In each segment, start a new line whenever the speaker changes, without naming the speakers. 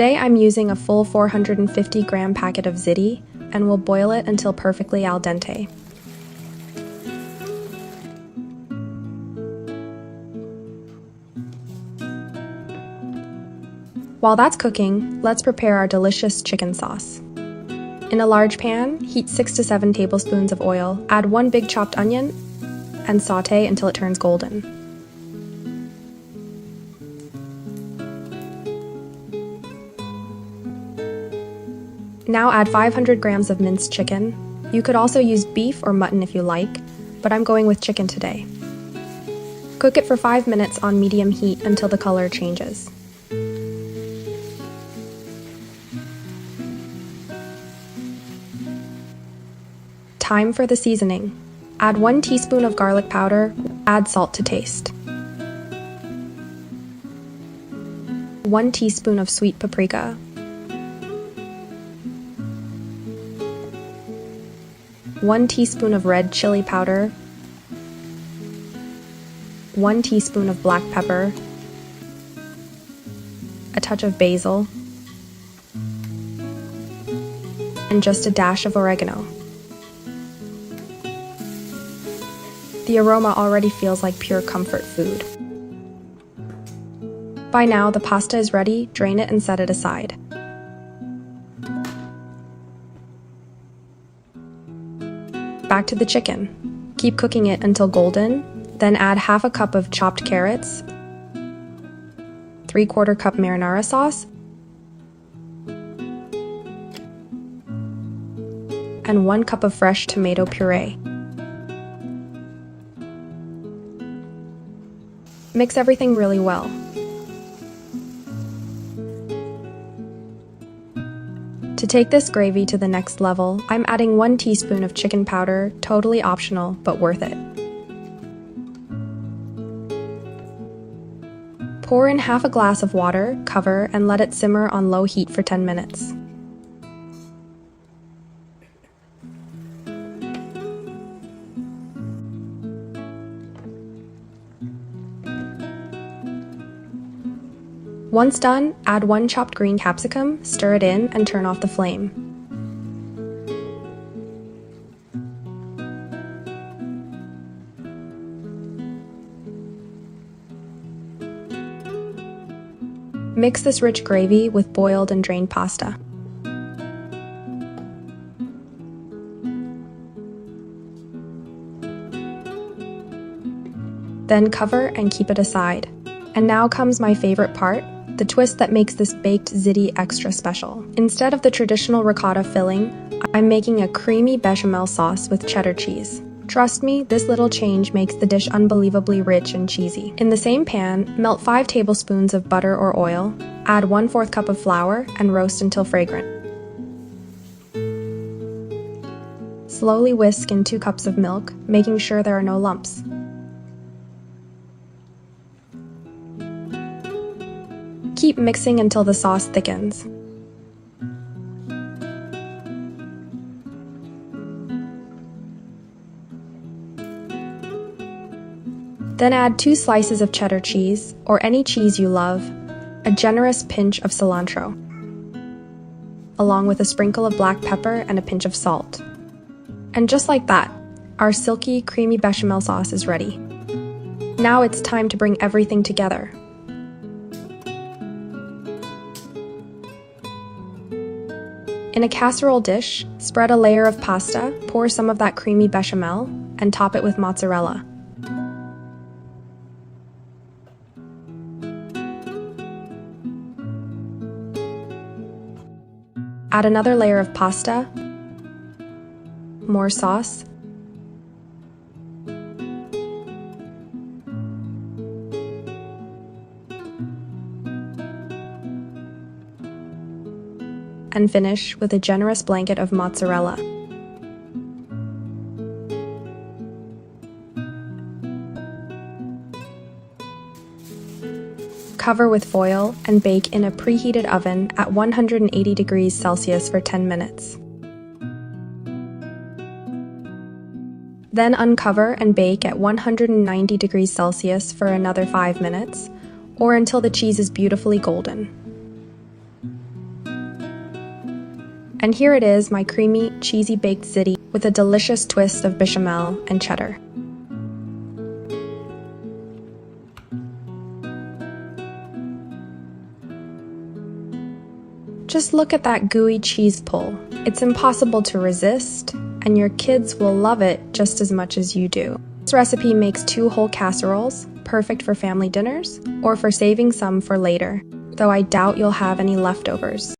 Today I'm using a full 450-gram packet of Ziti and will boil it until perfectly al dente. While that's cooking, let's prepare our delicious chicken sauce. In a large pan, heat 6 to 7 tablespoons of oil, add 1 big chopped onion, and sauté until it turns golden. Now add 500 grams of minced chicken. You could also use beef or mutton if you like, but I'm going with chicken today. Cook it for 5 minutes on medium heat until the color changes. Time for the seasoning. Add 1 teaspoon of garlic powder, add salt to taste. 1 teaspoon of sweet paprika. 1 teaspoon of red chili powder, 1 teaspoon of black pepper, a touch of basil, and just a dash of oregano. The aroma already feels like pure comfort food. By now, the pasta is ready, drain it and set it aside. Back to the chicken. Keep cooking it until golden, then add half a cup of chopped carrots, 3/4 cup marinara sauce, and 1 cup of fresh tomato puree. Mix everything really well. To take this gravy to the next level, I'm adding 1 teaspoon of chicken powder, totally optional, but worth it. Pour in half a glass of water, cover, and let it simmer on low heat for 10 minutes. Once done, add 1 chopped green capsicum, stir it in, and turn off the flame. Mix this rich gravy with boiled and drained pasta. Then cover and keep it aside. And now comes my favorite part, the twist that makes this baked Ziti extra special. Instead of the traditional ricotta filling, I'm making a creamy bechamel sauce with cheddar cheese. Trust me, this little change makes the dish unbelievably rich and cheesy. In the same pan, melt 5 tablespoons of butter or oil, add 1/4 cup of flour, and roast until fragrant. Slowly whisk in 2 cups of milk, making sure there are no lumps. Keep mixing until the sauce thickens. Then add 2 slices of cheddar cheese, or any cheese you love, a generous pinch of cilantro, along with a sprinkle of black pepper and a pinch of salt. And just like that, our silky, creamy bechamel sauce is ready. Now it's time to bring everything together. In a casserole dish, spread a layer of pasta, pour some of that creamy bechamel, and top it with mozzarella. Add another layer of pasta, more sauce, and finish with a generous blanket of mozzarella. Cover with foil and bake in a preheated oven at 180 degrees Celsius for 10 minutes. Then uncover and bake at 190 degrees Celsius for another 5 minutes, or until the cheese is beautifully golden. And here it is, my creamy, cheesy baked ziti with a delicious twist of bechamel and cheddar. Just look at that gooey cheese pull. It's impossible to resist, and your kids will love it just as much as you do. This recipe makes 2 whole casseroles, perfect for family dinners, or for saving some for later, though I doubt you'll have any leftovers.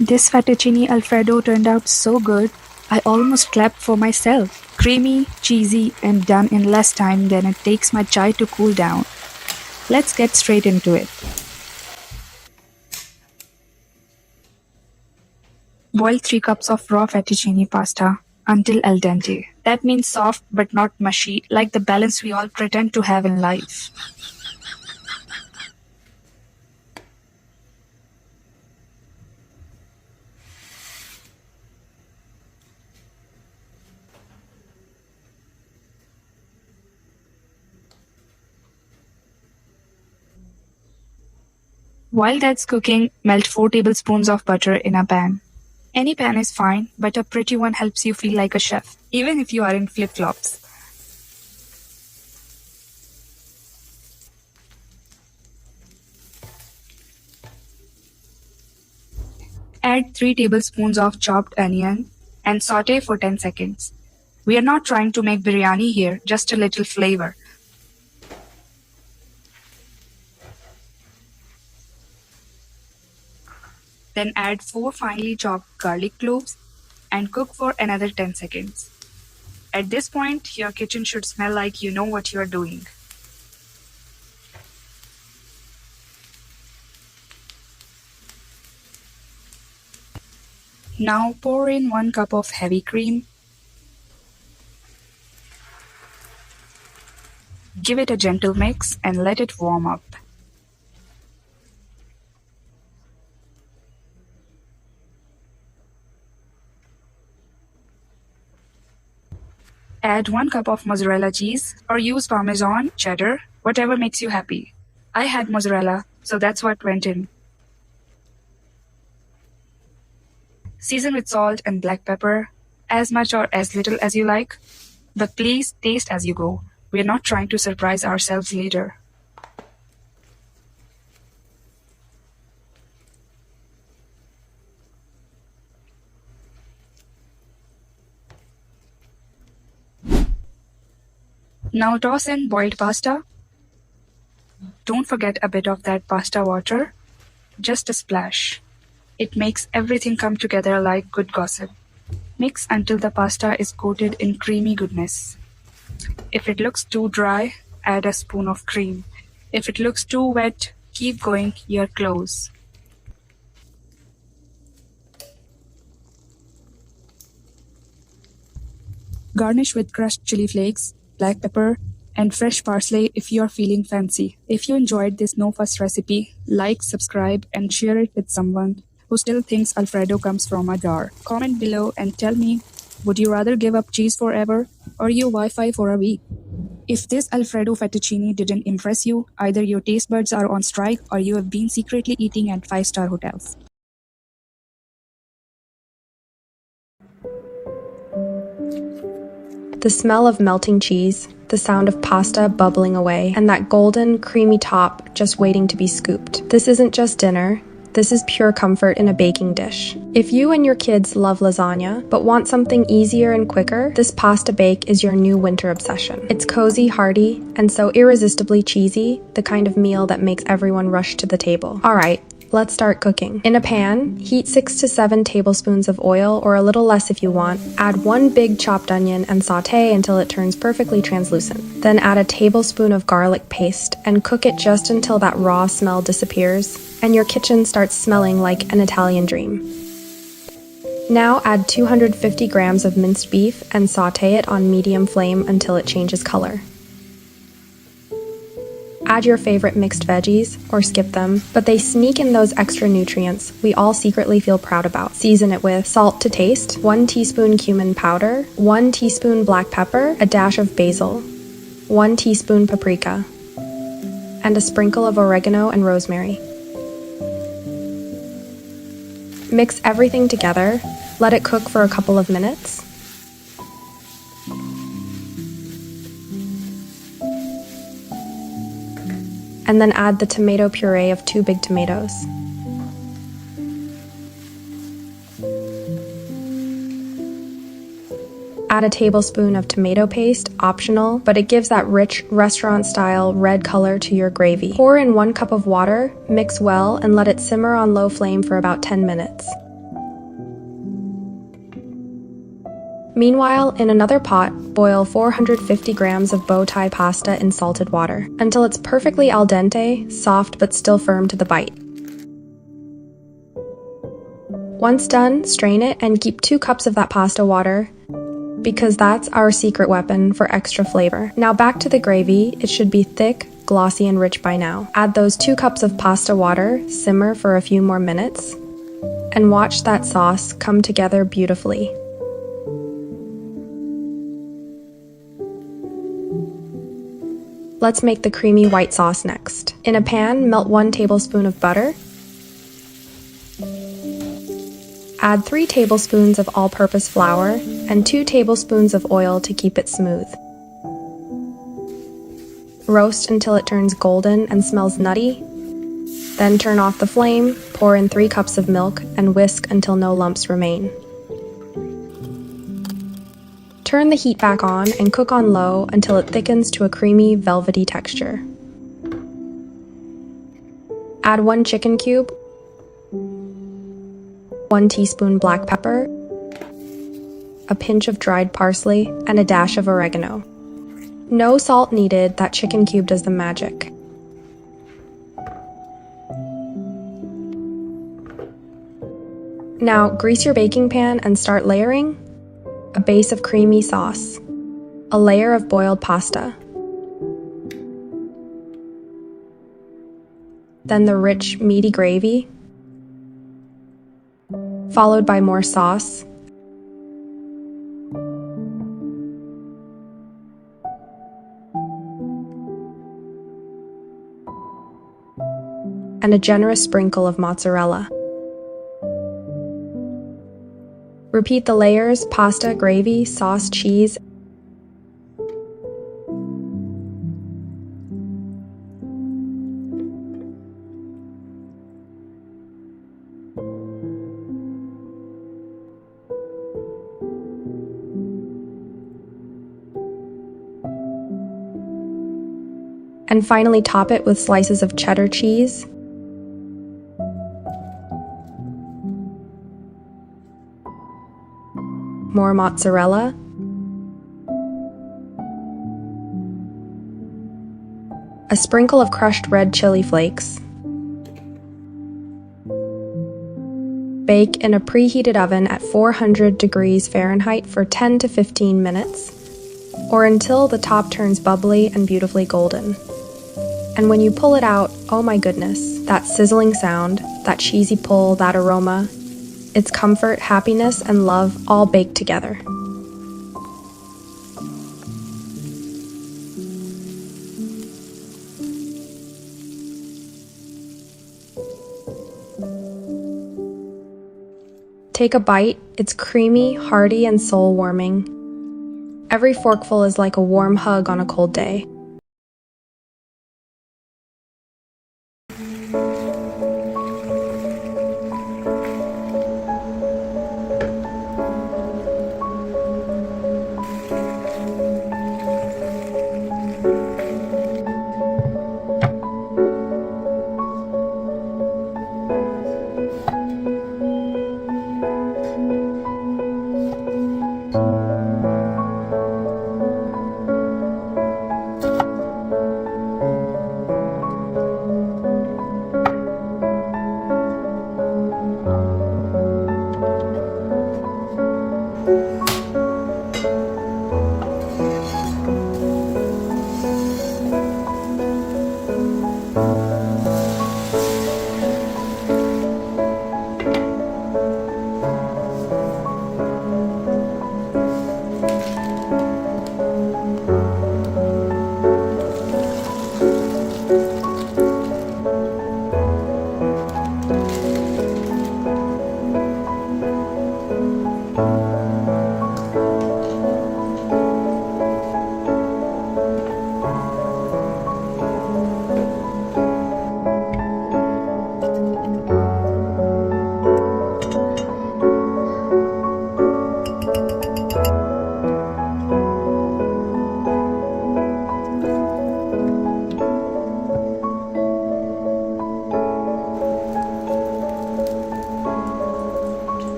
This fettuccine Alfredo turned out so good, I almost clapped for myself. Creamy, cheesy, and done in less time than it takes my chai to cool down. Let's get straight into it. Boil 3 cups of raw fettuccine pasta. until al dente. That means soft but not mushy, like the balance we all pretend to have in life. While that's cooking, melt 4 tablespoons of butter in a pan. Any pan is fine, but a pretty one helps you feel like a chef, even if you are in flip-flops. Add 3 tablespoons of chopped onion and saute for 10 seconds. We are not trying to make biryani here, just a little flavor. Then add 4 finely chopped garlic cloves and cook for another 10 seconds. At this point, your kitchen should smell like you know what you are doing. Now pour in 1 cup of heavy cream. Give it a gentle mix and let it warm up. Add 1 cup of mozzarella cheese or use Parmesan, cheddar, whatever makes you happy. I had mozzarella, so that's what went in. Season with salt and black pepper, as much or as little as you like, but please taste as you go. We're not trying to surprise ourselves later. Now toss in boiled pasta. Don't forget a bit of that pasta water, just a splash. It makes everything come together like good gossip. Mix until the pasta is coated in creamy goodness. If it looks too dry, add a spoon of cream. If it looks too wet, keep going, you're close. Garnish with crushed chili flakes, black pepper, and fresh parsley if you're feeling fancy. If you enjoyed this no-fuss recipe, like, subscribe, and share it with someone who still thinks Alfredo comes from a jar. Comment below and tell me, would you rather give up cheese forever or your Wi-Fi for a week? If this Alfredo fettuccine didn't impress you, either your taste buds are on strike or you have been secretly eating at 5-star hotels.
The smell of melting cheese, the sound of pasta bubbling away, and that golden, creamy top just waiting to be scooped. This isn't just dinner. This is pure comfort in a baking dish. If you and your kids love lasagna, but want something easier and quicker, this pasta bake is your new winter obsession. It's cozy, hearty, and so irresistibly cheesy, the kind of meal that makes everyone rush to the table. Alright, let's start cooking. In a pan, heat 6 to 7 tablespoons of oil, or a little less if you want. Add 1 big chopped onion and saute until it turns perfectly translucent. Then add a tablespoon of garlic paste and cook it just until that raw smell disappears and your kitchen starts smelling like an Italian dream. Now add 250 grams of minced beef and saute it on medium flame until it changes color. Add your favorite mixed veggies, or skip them, but they sneak in those extra nutrients we all secretly feel proud about. Season it with salt to taste, 1 teaspoon cumin powder, 1 teaspoon black pepper, a dash of basil, 1 teaspoon paprika, and a sprinkle of oregano and rosemary. Mix everything together, let it cook for a couple of minutes. And then add the tomato puree of 2 big tomatoes. Add a tablespoon of tomato paste, optional, but it gives that rich, restaurant-style red color to your gravy. Pour in 1 cup of water, mix well, and let it simmer on low flame for about 10 minutes. Meanwhile, in another pot, boil 450 grams of bow tie pasta in salted water until it's perfectly al dente, soft but still firm to the bite. Once done, strain it and keep 2 cups of that pasta water because that's our secret weapon for extra flavor. Now back to the gravy. It should be thick, glossy, and rich by now. Add those 2 cups of pasta water, simmer for a few more minutes, and watch that sauce come together beautifully. Let's make the creamy white sauce next. In a pan, melt 1 tablespoon of butter. Add 3 tablespoons of all-purpose flour and 2 tablespoons of oil to keep it smooth. Roast until it turns golden and smells nutty. Then turn off the flame, pour in 3 cups of milk, and whisk until no lumps remain. Turn the heat back on and cook on low until it thickens to a creamy, velvety texture. Add 1 chicken cube, 1 teaspoon black pepper, a pinch of dried parsley, and a dash of oregano. No salt needed, that chicken cube does the magic. Now grease your baking pan and start layering. A base of creamy sauce, a layer of boiled pasta, then the rich, meaty gravy, followed by more sauce, and a generous sprinkle of mozzarella. Repeat the layers: pasta, gravy, sauce, cheese. And finally top it with slices of cheddar cheese. More mozzarella, a sprinkle of crushed red chili flakes. Bake in a preheated oven at 400 degrees Fahrenheit for 10 to 15 minutes, or until the top turns bubbly and beautifully golden. And when you pull it out, oh my goodness, that sizzling sound, that cheesy pull, that aroma, it's comfort, happiness, and love all baked together. Take a bite. It's creamy, hearty, and soul-warming. Every forkful is like a warm hug on a cold day.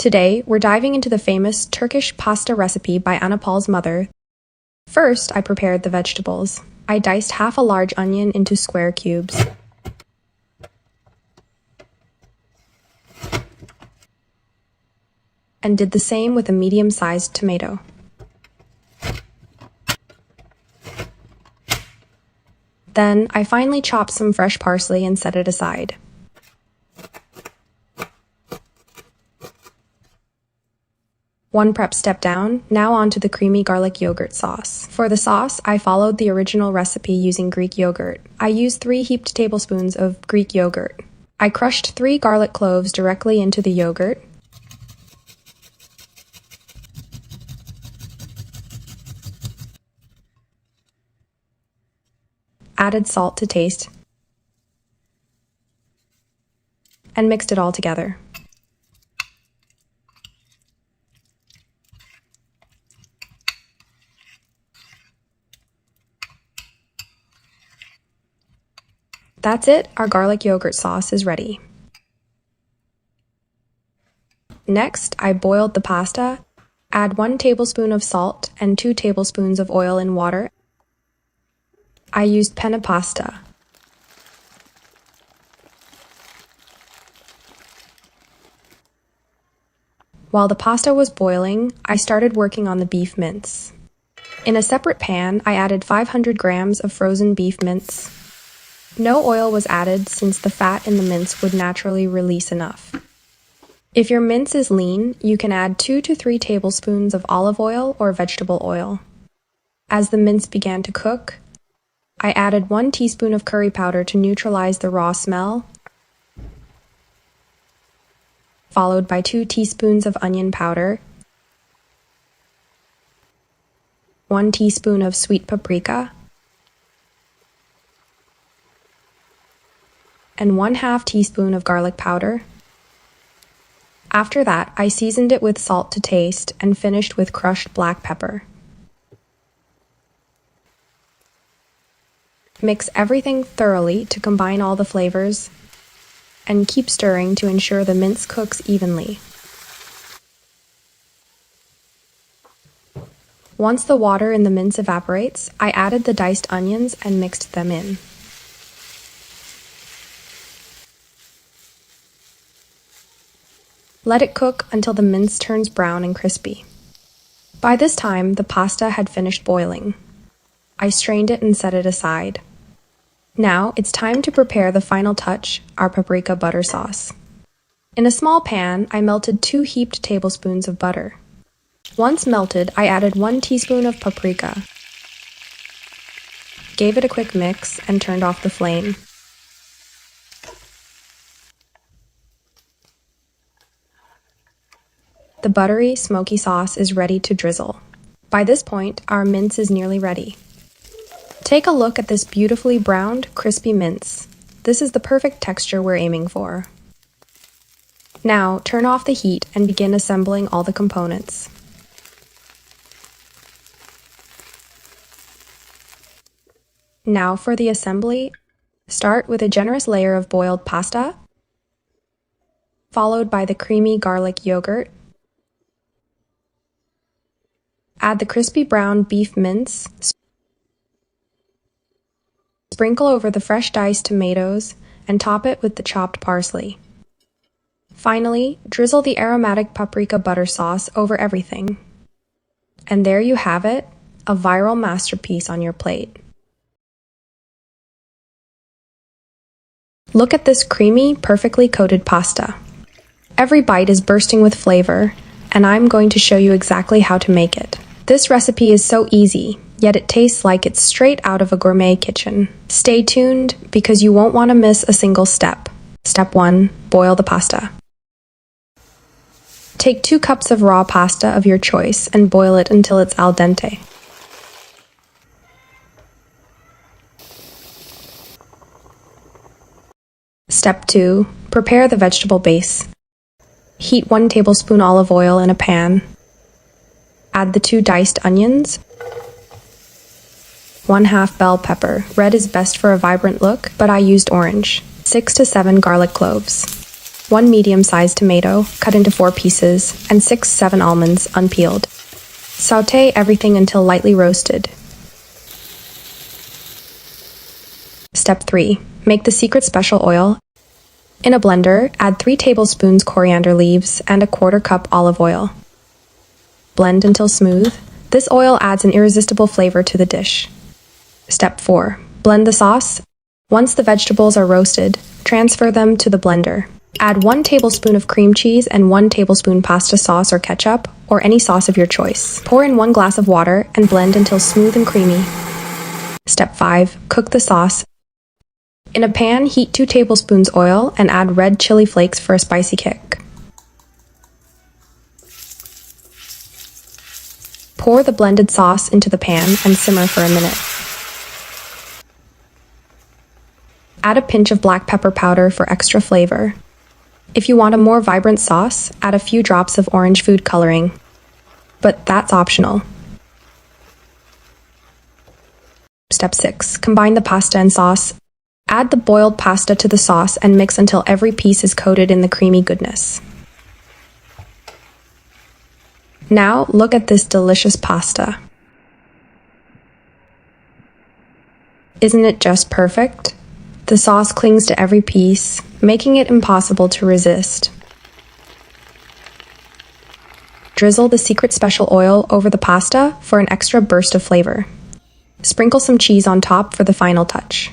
Today, we're diving into the famous Turkish pasta recipe by Anna Paul's mother. First, I prepared the vegetables. I diced half a large onion into square cubes. And did the same with a medium-sized tomato. Then, I finely chopped some fresh parsley and set it aside. One prep step down, now onto the creamy garlic yogurt sauce. For the sauce, I followed the original recipe using Greek yogurt. I used 3 heaped tablespoons of Greek yogurt. I crushed 3 garlic cloves directly into the yogurt. Added salt to taste, and mixed it all together. That's it, our garlic yogurt sauce is ready. Next, I boiled the pasta. Add 1 tablespoon of salt and 2 tablespoons of oil in water. I used penne pasta. While the pasta was boiling, I started working on the beef mince. In a separate pan, I added 500 grams of frozen beef mince. No oil was added since the fat in the mince would naturally release enough. If your mince is lean, you can add 2 to 3 tablespoons of olive oil or vegetable oil. As the mince began to cook, I added 1 teaspoon of curry powder to neutralize the raw smell, followed by 2 teaspoons of onion powder, 1 teaspoon of sweet paprika, and 1/2 teaspoon of garlic powder. After that, I seasoned it with salt to taste and finished with crushed black pepper. Mix everything thoroughly to combine all the flavors, and keep stirring to ensure the mince cooks evenly. Once the water in the mince evaporates, I added the diced onions and mixed them in. Let it cook until the mince turns brown and crispy. By this time, the pasta had finished boiling. I strained it and set it aside. Now, it's time to prepare the final touch, our paprika butter sauce. In a small pan, I melted 2 heaped tablespoons of butter. Once melted, I added 1 teaspoon of paprika, gave it a quick mix, and turned off the flame. The buttery, smoky sauce is ready to drizzle. By this point, our mince is nearly ready. Take a look at this beautifully browned, crispy mince. This is the perfect texture we're aiming for. Now, turn off the heat and begin assembling all the components. Now for the assembly, start with a generous layer of boiled pasta, followed by the creamy garlic yogurt. Add the crispy brown beef mince. Sprinkle over the fresh diced tomatoes and top it with the chopped parsley. Finally, drizzle the aromatic paprika butter sauce over everything. And there you have it, a viral masterpiece on your plate. Look at this creamy, perfectly coated pasta. Every bite is bursting with flavor, and I'm going to show you exactly how to make it. This recipe is so easy, yet it tastes like it's straight out of a gourmet kitchen. Stay tuned because you won't want to miss a single step. Step 1. Boil the pasta. Take 2 cups of raw pasta of your choice and boil it until it's al dente. Step 2. Prepare the vegetable base. Heat 1 tablespoon olive oil in a pan. Add the 2 diced onions, 1/2 bell pepper. Red is best for a vibrant look, but I used orange. 6 to 7 garlic cloves. 1 medium-sized tomato cut into 4 pieces, and 6-7 almonds unpeeled. Sauté everything until lightly roasted. Step 3. Make the secret special oil. In a blender, add 3 tablespoons coriander leaves and a 1/4 cup olive oil. Blend until smooth. This oil adds an irresistible flavor to the dish. Step 4. Blend the sauce. Once the vegetables are roasted, transfer them to the blender. Add 1 tablespoon of cream cheese and 1 tablespoon pasta sauce or ketchup, or any sauce of your choice. Pour in 1 glass of water and blend until smooth and creamy. Step 5. Cook the sauce. In a pan, heat 2 tablespoons oil and add red chili flakes for a spicy kick. Pour the blended sauce into the pan and simmer for a minute. Add a pinch of black pepper powder for extra flavor. If you want a more vibrant sauce, add a few drops of orange food coloring. But that's optional. Step 6. Combine the pasta and sauce. Add the boiled pasta to the sauce and mix until every piece is coated in the creamy goodness. Now, look at this delicious pasta. Isn't it just perfect? The sauce clings to every piece, making it impossible to resist. Drizzle the secret special oil over the pasta for an extra burst of flavor. Sprinkle some cheese on top for the final touch.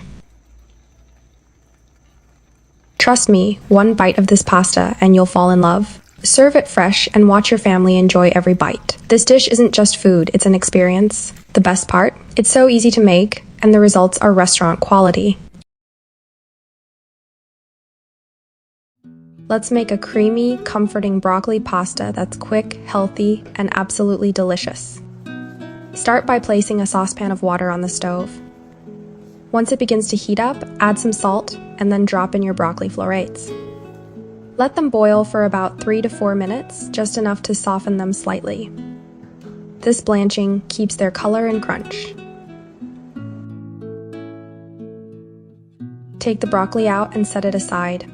Trust me, 1 bite of this pasta and you'll fall in love. Serve it fresh and watch your family enjoy every bite. This dish isn't just food, it's an experience. The best part? It's so easy to make, and the results are restaurant quality. Let's make a creamy, comforting broccoli pasta that's quick, healthy, and absolutely delicious. Start by placing a saucepan of water on the stove. Once it begins to heat up, add some salt, and then drop in your broccoli florets. Let them boil for about 3 to 4 minutes, just enough to soften them slightly. This blanching keeps their color and crunch. Take the broccoli out and set it aside.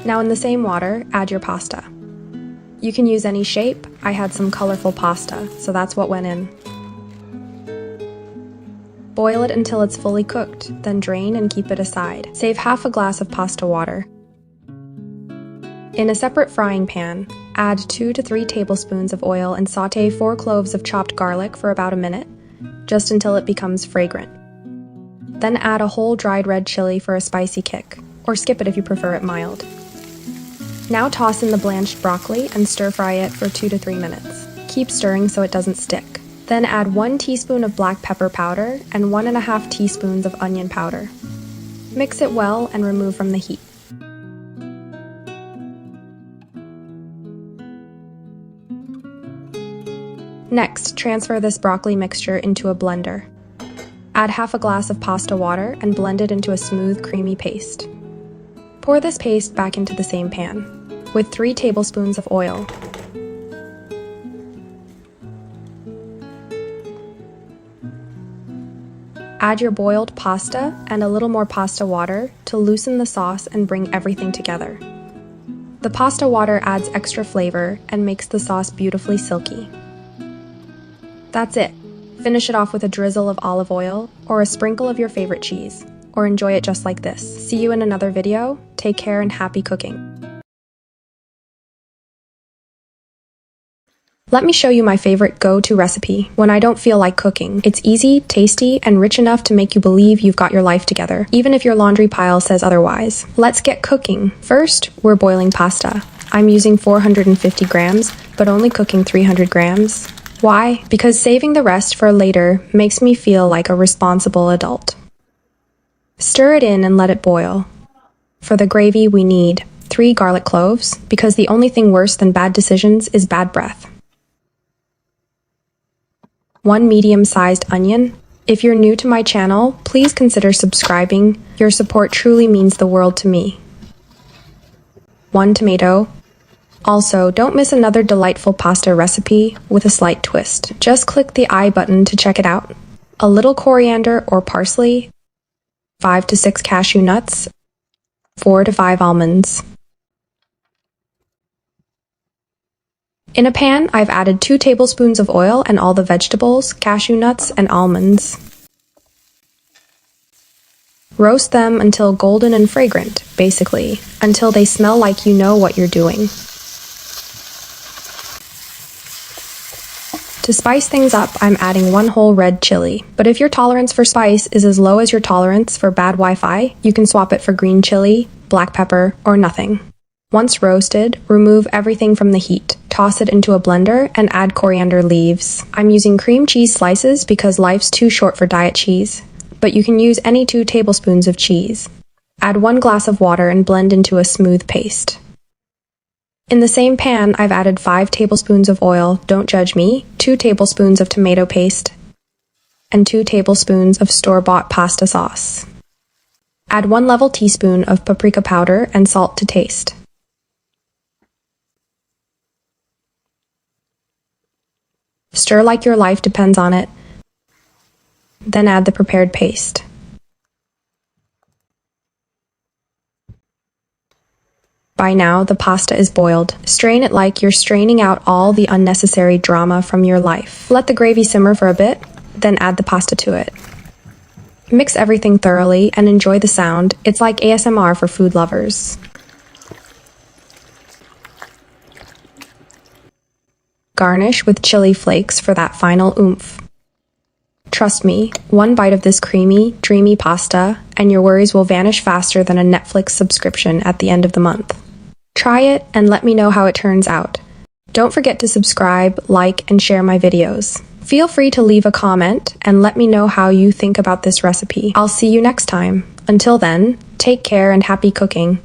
Now in the same water, add your pasta. You can use any shape. I had some colorful pasta, so that's what went in. Boil it until it's fully cooked, then drain and keep it aside. Save half a glass of pasta water. In a separate frying pan, add 2 to 3 tablespoons of oil and sauté 4 cloves of chopped garlic for about a minute, just until it becomes fragrant. Then add a whole dried red chili for a spicy kick, or skip it if you prefer it mild. Now toss in the blanched broccoli and stir-fry it for 2 to 3 minutes. Keep stirring so it doesn't stick. Then add 1 teaspoon of black pepper powder and 1½ teaspoons of onion powder. Mix it well and remove from the heat. Next, transfer this broccoli mixture into a blender. Add half a glass of pasta water and blend it into a smooth, creamy paste. Pour this paste back into the same pan, with 3 tablespoons of oil. Add your boiled pasta and a little more pasta water to loosen the sauce and bring everything together. The pasta water adds extra flavor and makes the sauce beautifully silky. That's it. Finish it off with a drizzle of olive oil or a sprinkle of your favorite cheese, or enjoy it just like this. See you in another video. Take care and happy cooking. Let me show you my favorite go-to recipe when I don't feel like cooking. It's easy, tasty, and rich enough to make you believe you've got your life together, even if your laundry pile says otherwise. Let's get cooking. First, we're boiling pasta. I'm using 450 grams, but only cooking 300 grams. Why? Because saving the rest for later makes me feel like a responsible adult. Stir it in and let it boil. For the gravy, we need 3 garlic cloves, because the only thing worse than bad decisions is bad breath. 1 medium-sized onion. If you're new to my channel, please consider subscribing. Your support truly means the world to me. 1 tomato. Also, don't miss another delightful pasta recipe with a slight twist. Just click the I button to check it out. A little coriander or parsley, 5 to 6 cashew nuts, 4 to 5 almonds. In a pan, I've added 2 tablespoons of oil and all the vegetables, cashew nuts, and almonds. Roast them until golden and fragrant, basically, until they smell like you know what you're doing. To spice things up, I'm adding 1 whole red chili. But if your tolerance for spice is as low as your tolerance for bad Wi-Fi, you can swap it for green chili, black pepper, or nothing. Once roasted, remove everything from the heat. Toss it into a blender and add coriander leaves. I'm using cream cheese slices because life's too short for diet cheese, but you can use any 2 tablespoons of cheese. Add 1 glass of water and blend into a smooth paste. In the same pan, I've added 5 tablespoons of oil, don't judge me, 2 tablespoons of tomato paste, and 2 tablespoons of store-bought pasta sauce. Add 1 level teaspoon of paprika powder and salt to taste. Stir like your life depends on it. Then add the prepared paste. By now, the pasta is boiled. Strain it like you're straining out all the unnecessary drama from your life. Let the gravy simmer for a bit, then add the pasta to it. Mix everything thoroughly and enjoy the sound. It's like ASMR for food lovers. Garnish with chili flakes for that final oomph. Trust me, 1 bite of this creamy, dreamy pasta, and your worries will vanish faster than a Netflix subscription at the end of the month. Try it and let me know how it turns out. Don't forget to subscribe, like, and share my videos. Feel free to leave a comment and let me know how you think about this recipe. I'll see you next time. Until then, take care and happy cooking.